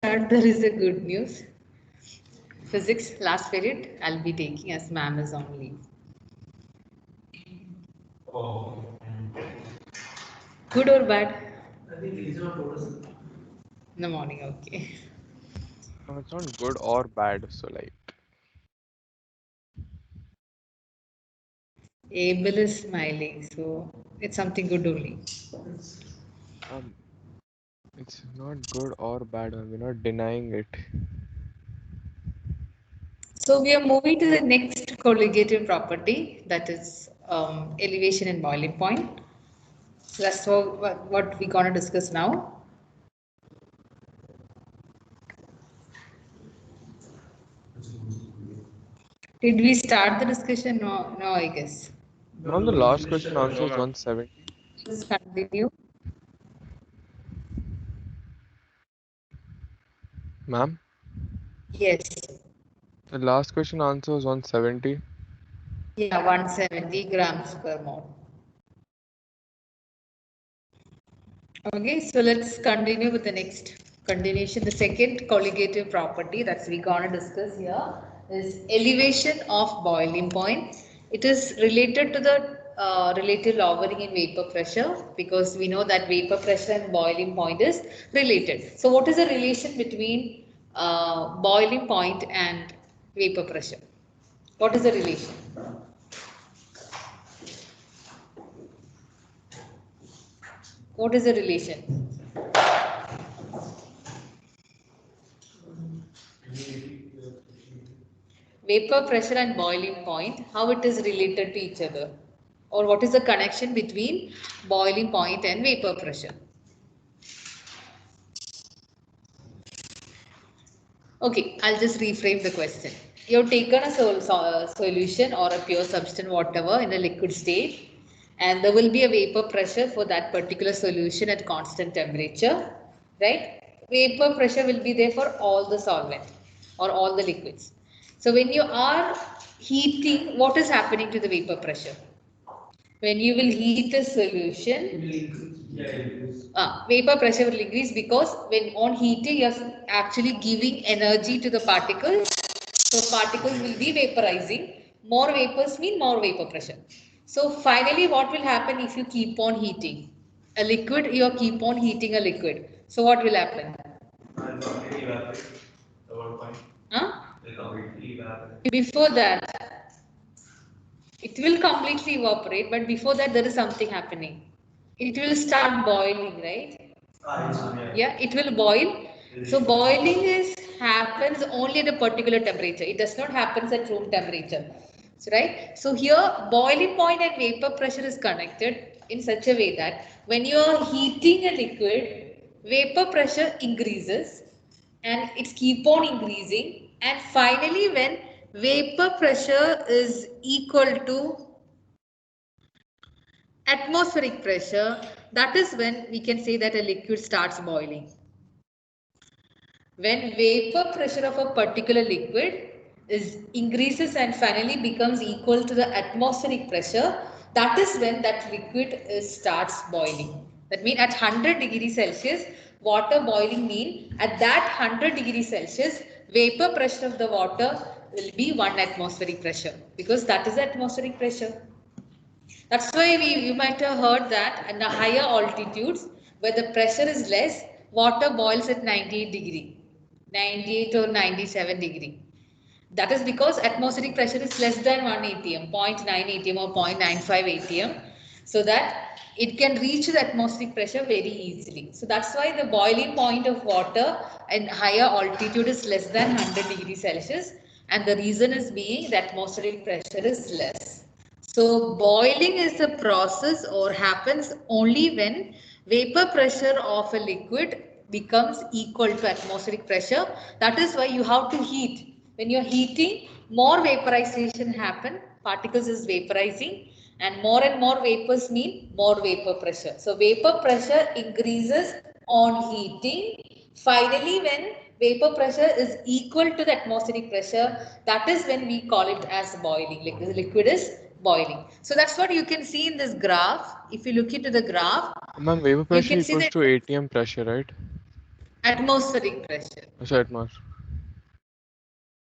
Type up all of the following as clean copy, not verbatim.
There is a good news. Physics last period I'll be taking as ma'am is on leave. Oh. Good or bad? I think these are photos. In the morning, okay. No, it's not good or bad. So like, Abel is smiling, so it's something good only. um, it's not good or bad. We're not denying it. So we are moving to the next colligative property, that is elevation and boiling point. So that's what we're gonna discuss now. Did we start the discussion? No, no, I guess. Ma'am, the last question answer was 170. Let's continue. Ma'am, Yes. the last question answer was 170. Yeah, 170 grams per mole. Okay, so let's continue with the next continuation. The second colligative property that we're gonna discuss here is elevation of boiling point. It is related to the relative lowering in vapor pressure, because we know that vapor pressure and boiling point is related. So what is the relation between boiling point and vapor pressure? What is the relation? What is the relation? Vapor pressure and boiling point, how it is related to each other, or what is the connection between boiling point and vapor pressure? Okay, I'll just reframe the question. You've taken a solution or a pure substance, whatever, in a liquid state, and there will be a vapor pressure for that particular solution at constant temperature, right? Vapor pressure will be there for all the solvent or all the liquids. So when you are heating, what is happening to the vapor pressure? When you will heat a solution, vapor pressure will increase, because when on heating you are actually giving energy to the particles. So particles will be vaporizing. More vapors mean more vapor pressure. So finally what will happen if you keep on heating a liquid? You keep on heating a liquid. So what will happen? I'll completely evaporate. The whole point. Huh? Will completely evaporate. Before that, it will completely evaporate, but before that there is something happening. It will start boiling, right? Yeah, it will boil. So boiling is happens only at a particular temperature. It does not happen at room temperature. So right. So here boiling point and vapor pressure is connected in such a way that when you are heating a liquid, vapor pressure increases and it's keep on increasing, and finally when vapor pressure is equal to atmospheric pressure, that is when we can say that a liquid starts boiling. When vapor pressure of a particular liquid is increases and finally becomes equal to the atmospheric pressure, that is when that liquid starts boiling. That means at 100 degrees Celsius, water boiling mean at that 100 degrees Celsius, vapor pressure of the water will be 1 atmospheric pressure, because that is the atmospheric pressure. That's why you might have heard that in the higher altitudes where the pressure is less, water boils at 98 degree, 98 or 97 degree. That is because atmospheric pressure is less than 1 atm, zero point 0.9 atm or 0.95 atm, so that it can reach the atmospheric pressure very easily. So that's why the boiling point of water at higher altitude is less than 100 degrees Celsius, and the reason is being the atmospheric pressure is less. So boiling is the process or happens only when vapor pressure of a liquid becomes equal to atmospheric pressure. That is why you have to heat. When you are heating, more vaporization happen, particles is vaporizing, and more vapors mean more vapor pressure. So vapor pressure increases on heating. Finally, when vapor pressure is equal to the atmospheric pressure, that is when we call it as boiling. Like the liquid is boiling. So that's what you can see in this graph. If you look into the graph, Ma'am, vapor you pressure can see equals that to ATM pressure, right? Atmospheric pressure. So atmosphere.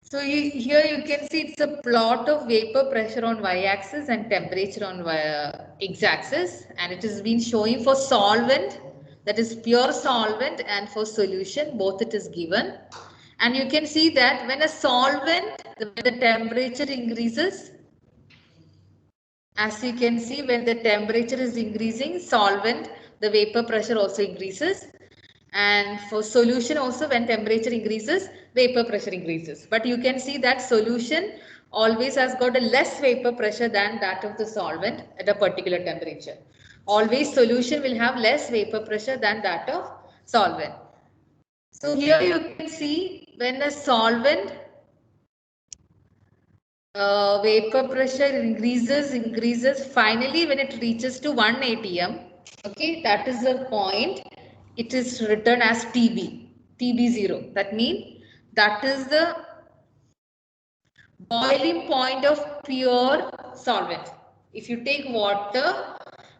So here you can see it's a plot of vapor pressure on y-axis and temperature on x-axis, and it has been showing for solvent, that is pure solvent, and for solution both it is given. And you can see that when a solvent, the temperature increases, as you can see, when the temperature is increasing, solvent, the vapor pressure also increases. And for solution also, when temperature increases, vapor pressure increases. But you can see that solution always has got a less vapor pressure than that of the solvent at a particular temperature. Always solution will have less vapor pressure than that of solvent. So here you can see when a solvent vapor pressure increases, finally when it reaches to 1 atm, okay, that is the point, it is written as TB0. That means that is the boiling point of pure solvent. If you take water,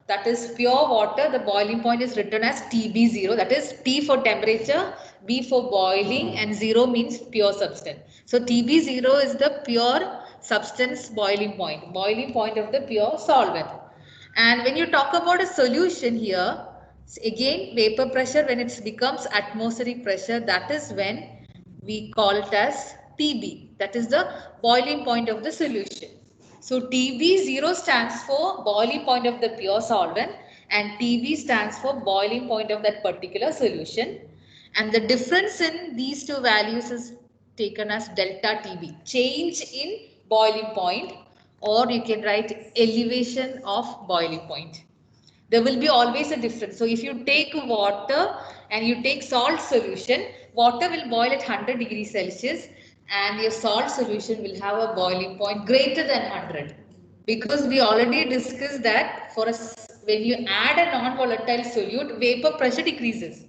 that is pure water, the boiling point is written as TB0, that is T for temperature, B for boiling, and 0 means pure substance. So TB0 is the pure substance boiling point of the pure solvent. And when you talk about a solution here, again vapor pressure, when it becomes atmospheric pressure, that is when we call it as TB, that is the boiling point of the solution. So TB0 stands for boiling point of the pure solvent, and TB stands for boiling point of that particular solution. And the difference in these two values is taken as delta TB, change in boiling point, or you can write elevation of boiling point. There will be always a difference. So if you take water and you take salt solution, water will boil at 100 degrees Celsius and your salt solution will have a boiling point greater than 100. Because we already discussed that for when you add a non-volatile solute, vapor pressure decreases.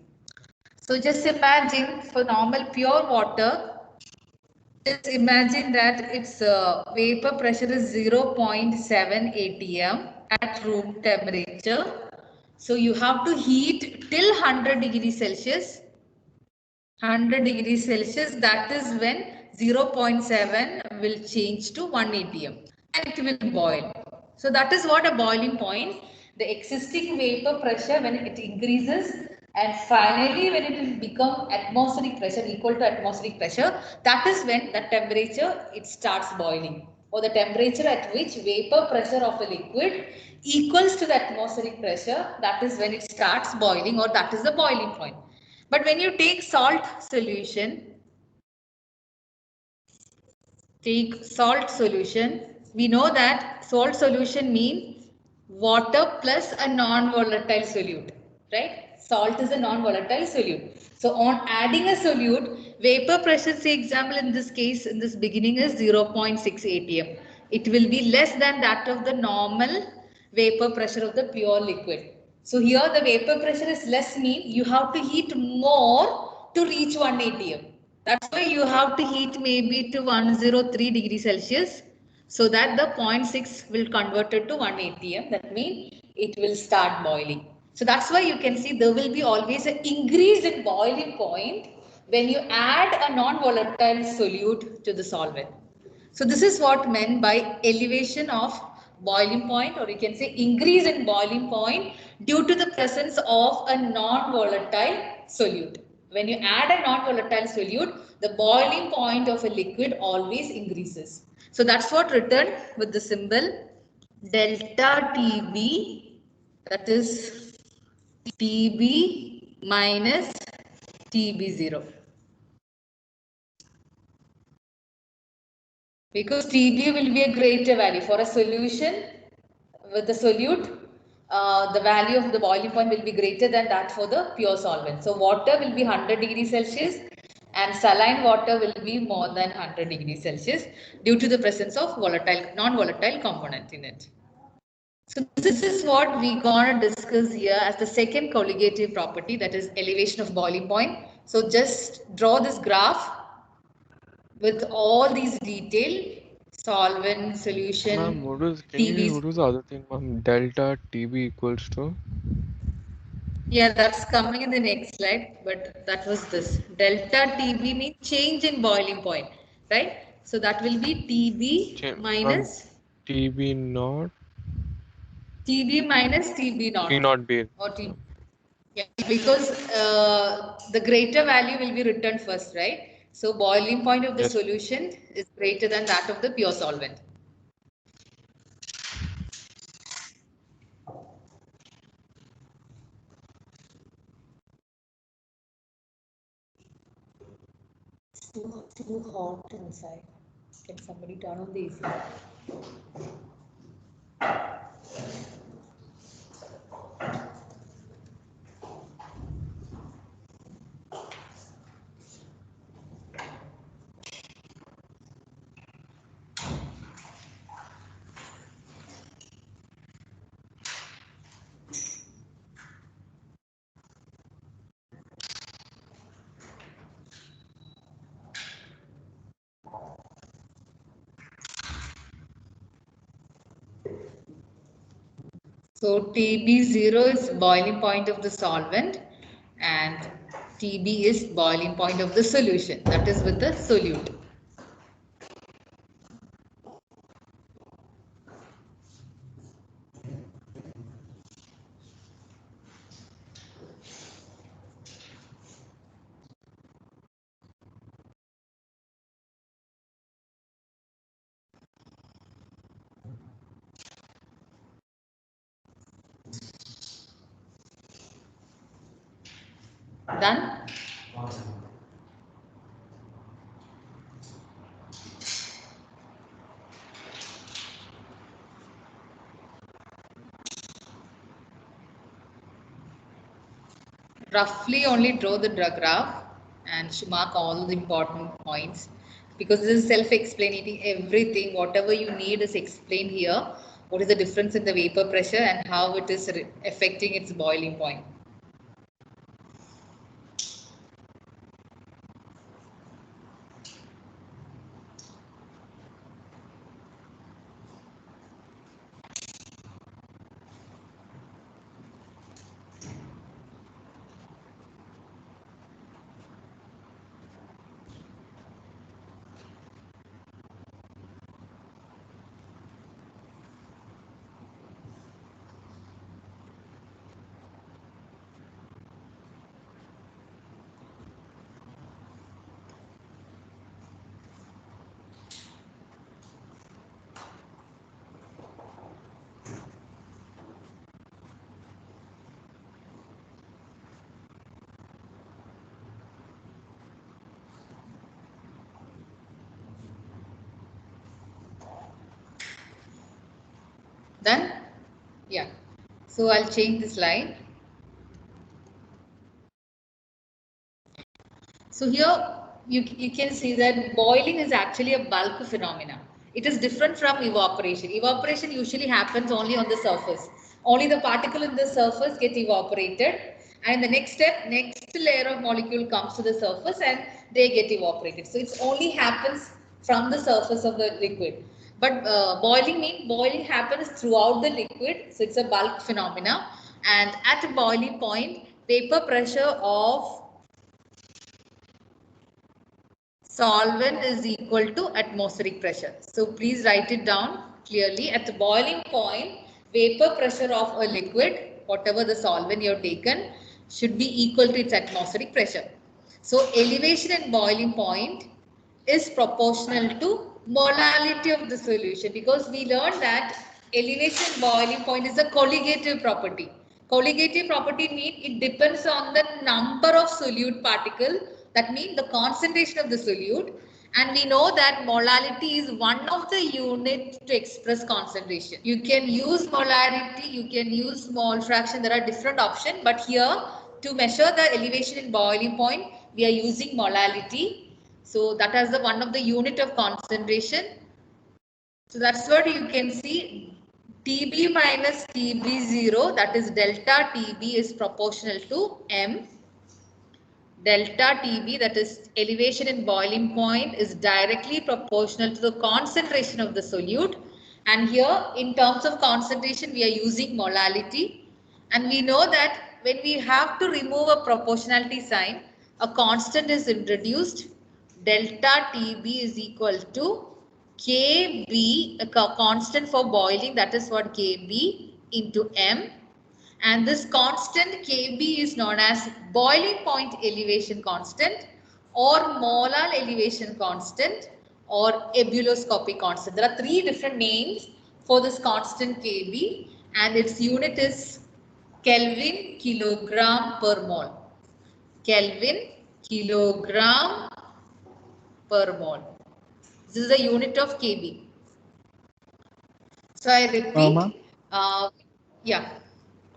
So just imagine for normal pure water, just imagine that its vapor pressure is 0.7 atm at room temperature. So you have to heat till 100 degrees Celsius. 100 degrees Celsius, that is when 0.7 will change to 1 atm and it will boil. So that is what a boiling point. The existing vapor pressure, when it increases, and finally when it will become atmospheric pressure equal to atmospheric pressure, that is when the temperature it starts boiling, or the temperature at which vapor pressure of a liquid equals to the atmospheric pressure, that is when it starts boiling, or that is the boiling point. But when you take salt solution, we know that salt solution means water plus a non-volatile solute, right? Salt is a non-volatile solute. So on adding a solute, vapor pressure, say example in this case, in this beginning is 0.6 atm. It will be less than that of the normal vapor pressure of the pure liquid. So here the vapor pressure is less, mean you have to heat more to reach 1 atm. That's why you have to heat maybe to 103 degrees Celsius, so that the 0.6 will convert it to 1 atm. That means it will start boiling. So that's why you can see there will be always an increase in boiling point when you add a non-volatile solute to the solvent. So this is what meant by elevation of boiling point, or you can say increase in boiling point due to the presence of a non-volatile solute. When you add a non-volatile solute, the boiling point of a liquid always increases. So that's what written with the symbol delta TB, that is TB minus TB0. Because TB will be a greater value for a solution with the solute, the value of the boiling point will be greater than that for the pure solvent. So water will be 100 degrees Celsius and saline water will be more than 100 degrees Celsius due to the presence of volatile, non-volatile component in it. So this is what we gonna discuss here as the second colligative property, that is elevation of boiling point. So just draw this graph with all these detail, solvent, solution, Ma'am, what is TVs. the other thing, ma'am? Delta TB equals to? Yeah, that's coming in the next slide, but that was this. Delta TB means change in boiling point, right? So that will be TB From minus TB naught, TB T naught naught B. or TB. Yeah, because the greater value will be returned first, right? So boiling point of the Yes. solution is greater than that of the pure solvent. It's too hot inside. Can somebody turn on the AC? So TB0 is boiling point of the solvent and TB is boiling point of the solution, that is with the solute. Done? Roughly only draw the graph and mark all the important points because this is self-explaining. Everything, whatever you need is explained here. What is the difference in the vapor pressure and how it is affecting its boiling point. Done? Yeah. So I'll change this line. So here you can see that boiling is actually a bulk phenomena. It is different from evaporation. Evaporation usually happens only on the surface. Only the particle in the surface get evaporated, and the next step, next layer of molecule comes to the surface and they get evaporated. So it only happens from the surface of the liquid. But boiling happens throughout the liquid. So it's a bulk phenomena, and at a boiling point, vapor pressure of solvent is equal to atmospheric pressure. So please write it down clearly. At the boiling point, vapor pressure of a liquid, whatever the solvent you have taken, should be equal to its atmospheric pressure. So elevation at boiling point is proportional to molality of the solution, because we learned that elevation boiling point is a colligative property. Colligative property means it depends on the number of solute particle, that means the concentration of the solute, and we know that molality is one of the units to express concentration. You can use molarity, you can use mole fraction, there are different options, but here to measure the elevation in boiling point we are using molality. So that is the one of the unit of concentration. So that's what you can see, TB minus TB0, that is delta TB is proportional to M. Delta TB, that is elevation in boiling point, is directly proportional to the concentration of the solute. And here in terms of concentration we are using molality. And we know that when we have to remove a proportionality sign, a constant is introduced. Delta TB is equal to KB, a constant for boiling, that is what KB into M. And this constant KB is known as boiling point elevation constant or molar elevation constant or ebullioscopic constant. There are three different names for this constant KB and its unit is Kelvin kilogram per mole. Kelvin kilogram per mole. This is the unit of KB. So I repeat, yeah.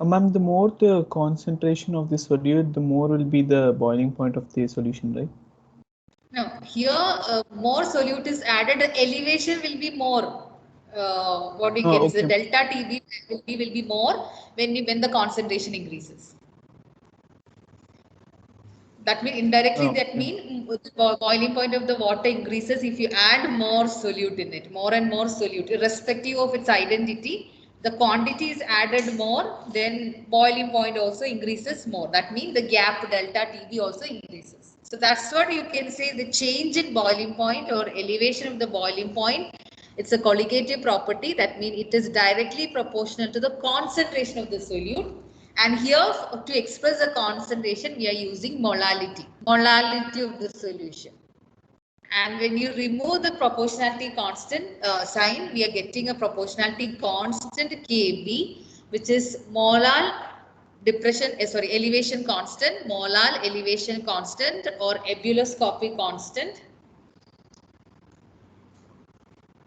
Ma'am, the more the concentration of the solute, the more will be the boiling point of the solution, right? No, here more solute is added, the elevation will be more. What we get is the delta TB will be more when the concentration increases. That means indirectly, that means the boiling point of the water increases if you add more solute in it, more and more solute, irrespective of its identity. The quantity is added more, then boiling point also increases more. That means the gap delta TB also increases. So that's what you can say, the change in boiling point or elevation of the boiling point. It's a colligative property. That means it is directly proportional to the concentration of the solute. And here to express the concentration, we are using molality of the solution. And when you remove the proportionality constant sign, we are getting a proportionality constant Kb, which is molar depression, elevation constant, molar elevation constant or ebullioscopic constant.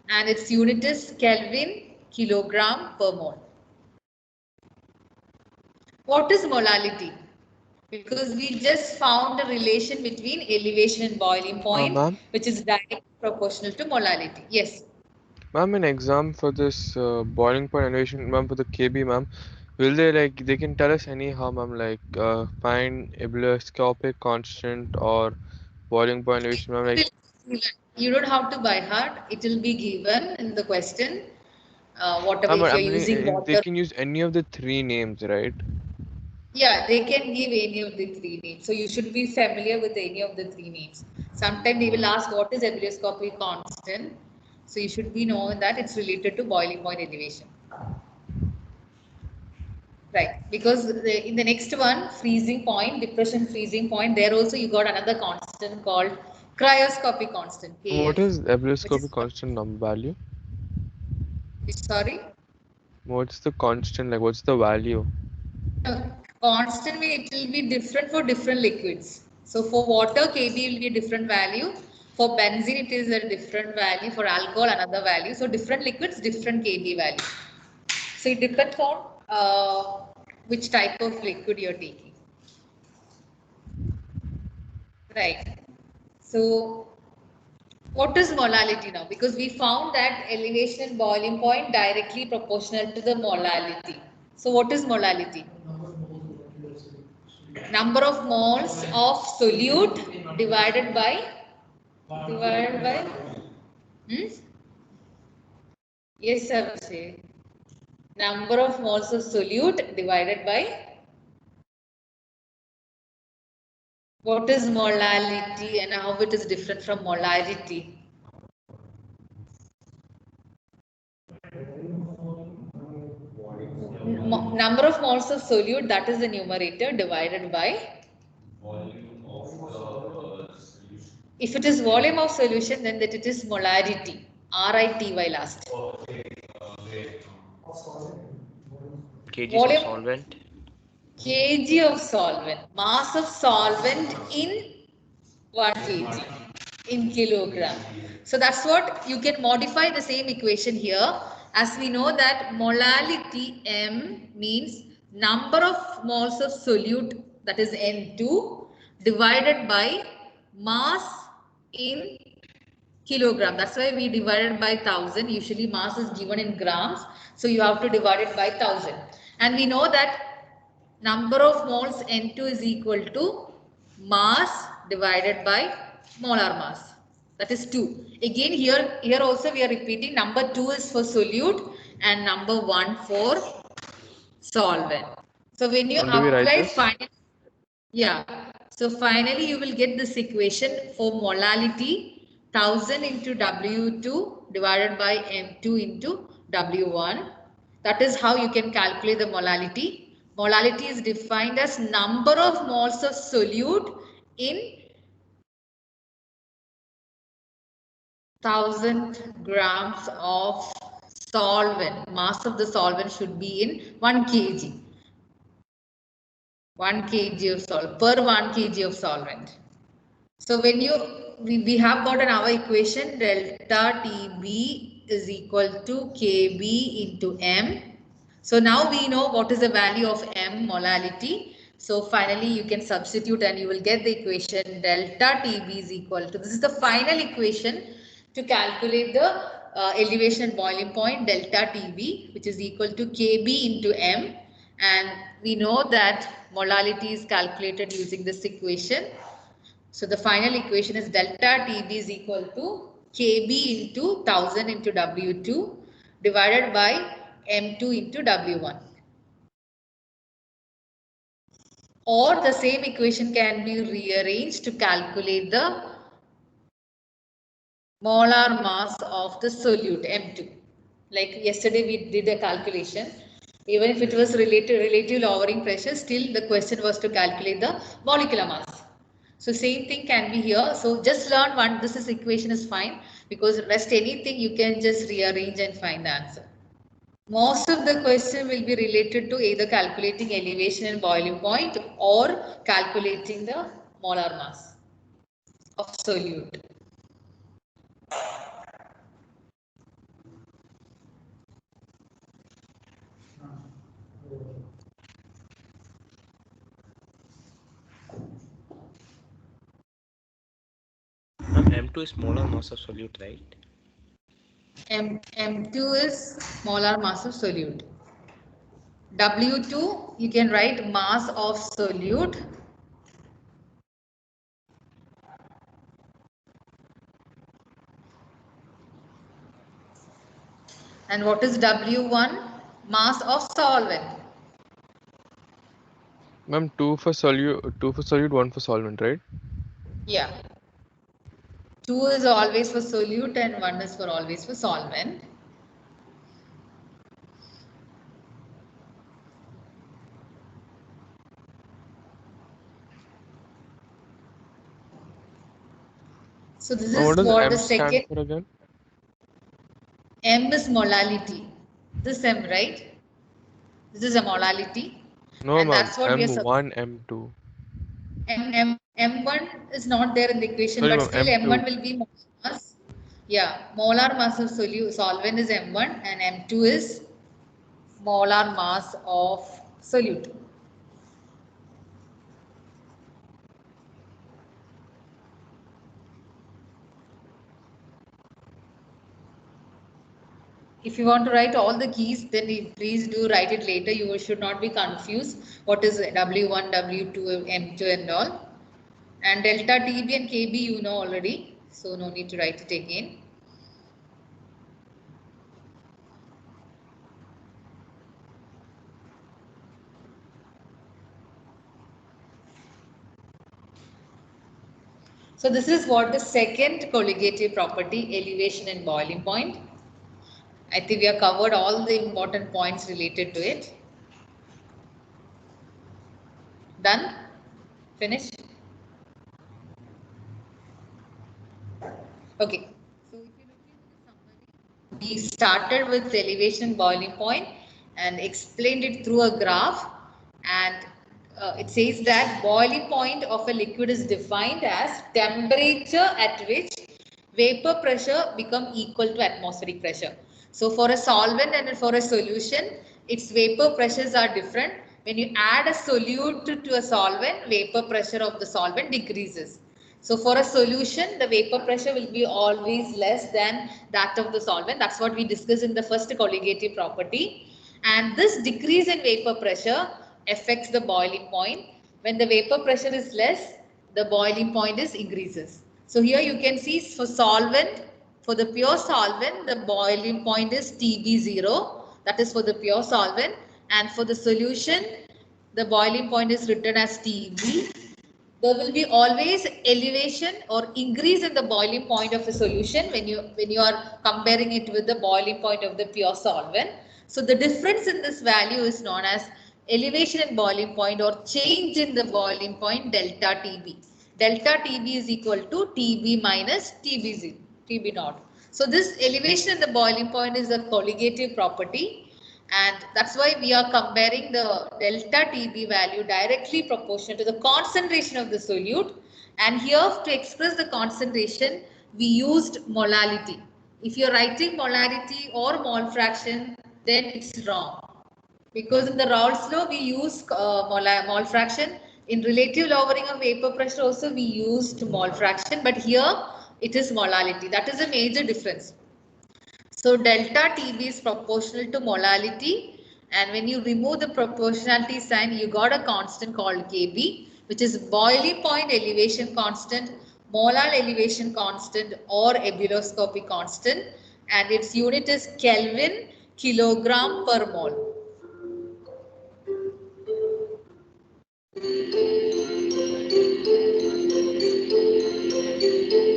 And its unit is Kelvin kilogram per mole. What is molality? Because we just found a relation between elevation and boiling point, which is directly proportional to molality. Yes. Ma'am, an exam for this boiling point elevation, ma'am, for the KB, ma'am, will they can tell us anyhow, ma'am, find ebullioscopic constant or boiling point elevation, ma'am, you don't have to by heart. It will be given in the question. Whatever, if you're using water. They can use any of the three names, right? Yeah, they can give any of the three names. So you should be familiar with any of the three names. Sometimes they will ask what is ebullioscopic constant. So you should be knowing that it's related to boiling point elevation. Right, because in the next one, freezing point, depression freezing point, there also you got another constant called cryoscopic constant. KF, what is ebullioscopic constant number value? Sorry? What's the constant, what's the value? Constant mean it will be different for different liquids. So for water, Kb will be a different value. For benzene, it is a different value. For alcohol, another value. So different liquids, different Kb value. So it depends on which type of liquid you're taking. Right. So what is molality now? Because we found that elevation and boiling point directly proportional to the molality. So what is molality? Number of moles of solute divided by yes, sir. Say number of moles of solute divided by what is molality and how it is different from molarity. Number of moles of solute, that is the numerator, divided by volume of the solution. If it is volume of solution, then that it is molarity. RITY last. Kgs of solvent. Kg of solvent. Mass of solvent in 1 kg in kilogram. So that's what you can modify the same equation here. As we know that molality M means number of moles of solute, that is N2, divided by mass in kilogram. That's why we divided by 1000. Usually mass is given in grams. So you have to divide it by 1000. And we know that number of moles N2 is equal to mass divided by molar mass. That is 2. Again here also we are repeating number 2 is for solute and number 1 for solvent. So when you And do we write apply this? final, yeah. So finally you will get this equation for molality 1000 into W2 divided by M2 into W1. That is how you can calculate the molality. Molality is defined as number of moles of solute in 1000 grams of solvent. Mass of the solvent should be in 1 kg. 1 kg of salt per 1 kg of solvent. So when we have got our equation delta TB is equal to Kb into M. So now we know what is the value of M molality. So finally you can substitute and you will get the equation delta TB is equal to, this is the final equation to calculate the elevation boiling point delta TB, which is equal to Kb into M, and we know that molality is calculated using this equation. So the final equation is delta TB is equal to Kb into 1000 into W2 divided by M2 into W1. Or the same equation can be rearranged to calculate the molar mass of the solute M2. Like yesterday we did a calculation. Even if it was relative lowering pressure, still the question was to calculate the molecular mass. So same thing can be here. So just learn one, this is equation is fine, because rest anything you can just rearrange and find the answer. Most of the question will be related to either calculating elevation and boiling point or calculating the molar mass of solute. M2 is molar mass of solute, right? M2 is molar mass of solute. W2 you can write mass of solute. And what is W1? Mass of solvent. Ma'am, two for solute, one for solvent, right? Yeah. 2 is always for solute and 1 is for always for solvent. So this Ma'am, is what does what M the stand second for again? M is molality. This M, right? This is a molality. No, And ma'am. that's what we are M1, M2. M1 is not there in the equation, Sorry, but ma'am. still M1 M2. will be molar mass. Yeah, molar mass of solvent is M1 and M2 is molar mass of solute. If you want to write all the keys, then please do write it later. You should not be confused. What is W1, W2, M2 and all. And delta TB and KB you know already. So no need to write it again. So this is what the second colligative property, elevation and boiling point. I think we have covered all the important points related to it. Done? Finished? Okay. So if you look into the summary, we started with elevation boiling point and explained it through a graph, and it says that boiling point of a liquid is defined as temperature at which vapor pressure become equal to atmospheric pressure. So for a solvent and for a solution, its vapor pressures are different. When you add a solute to a solvent, vapor pressure of the solvent decreases. So for a solution, the vapor pressure will be always less than that of the solvent. That's what we discussed in the first colligative property. And this decrease in vapor pressure affects the boiling point. When the vapor pressure is less, the boiling point is increases. So here you can see for solvent, for the pure solvent, the boiling point is TB0. That is for the pure solvent. And for the solution, the boiling point is written as TB. There will be always elevation or increase in the boiling point of a solution when you are comparing it with the boiling point of the pure solvent. So the difference in this value is known as elevation in boiling point or change in the boiling point delta TB. Delta TB is equal to TB minus TB naught. So this elevation in the boiling point is a colligative property, and that's why we are comparing the delta TB value directly proportional to the concentration of the solute. And here to express the concentration, we used molality. If you're writing molarity or mole fraction, then it's wrong. Because in the Raoult's law, we use mole fraction. In relative lowering of vapor pressure also, we used mole fraction. But here, it is molality. That is a major difference. So delta TB is proportional to molality, and when you remove the proportionality sign, you got a constant called Kb, which is boiling point elevation constant, molar elevation constant, or ebullioscopy constant, and its unit is Kelvin kilogram per mole.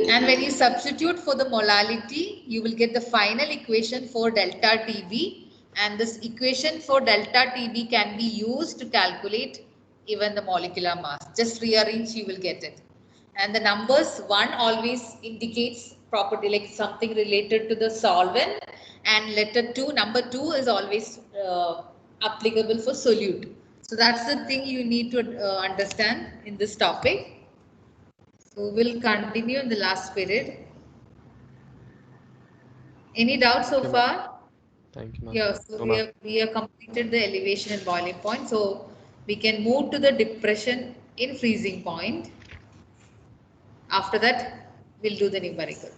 And when you substitute for the molality, you will get the final equation for delta TB. And this equation for delta TB can be used to calculate even the molecular mass. Just rearrange, you will get it. And the numbers 1 always indicates property like something related to the solvent. And letter 2, number 2 is always applicable for solute. So that's the thing you need to understand in this topic. So we'll continue in the last period. Any doubts so Okay, far? Thank you, ma'am. Yeah, so No, we ma'am. have completed the elevation and boiling point. So we can move to the depression in freezing point. After that, we'll do the numerical.